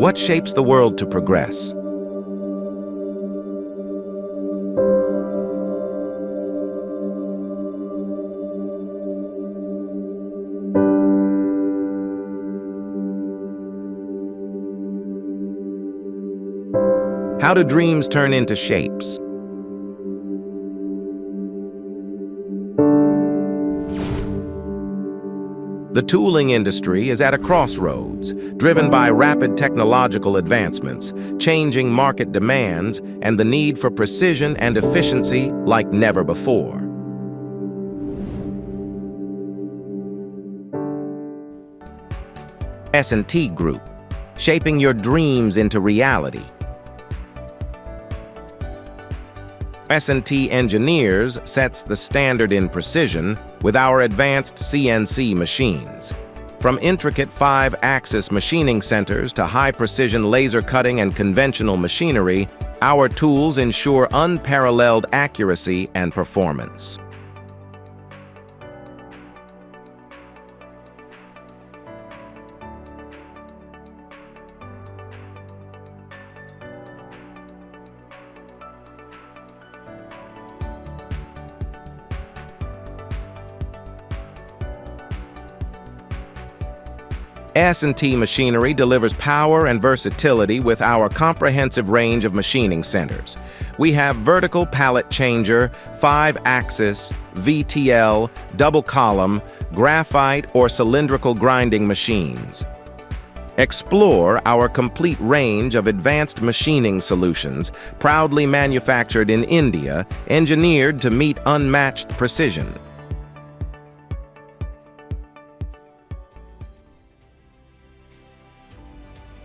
What shapes the world to progress? How do dreams turn into shapes? The tooling industry is at a crossroads, driven by rapid technological advancements, changing market demands, and the need for precision and efficiency like never before. S&T Group, shaping your dreams into reality. S&T Engineers sets the standard in precision with our advanced CNC machines. From intricate 5-axis machining centers to high-precision laser cutting and conventional machinery, our tools ensure unparalleled accuracy and performance. S&T Machinery delivers power and versatility with our comprehensive range of machining centers. We have vertical pallet changer, 5-axis, VTL, double column, graphite or cylindrical grinding machines. Explore our complete range of advanced machining solutions, proudly manufactured in India, engineered to meet unmatched precision.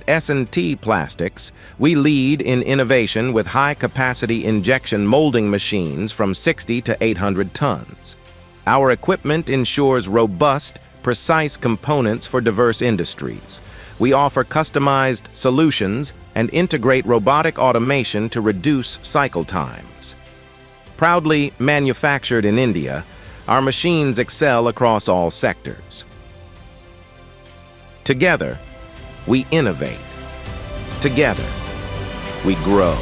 S&T Plastics, we lead in innovation with high-capacity injection molding machines from 60 to 800 tons. Our equipment ensures robust, precise components for diverse industries. We offer customized solutions and integrate robotic automation to reduce cycle times. Proudly manufactured in India, our machines excel across all sectors. Together, we innovate. Together, we grow.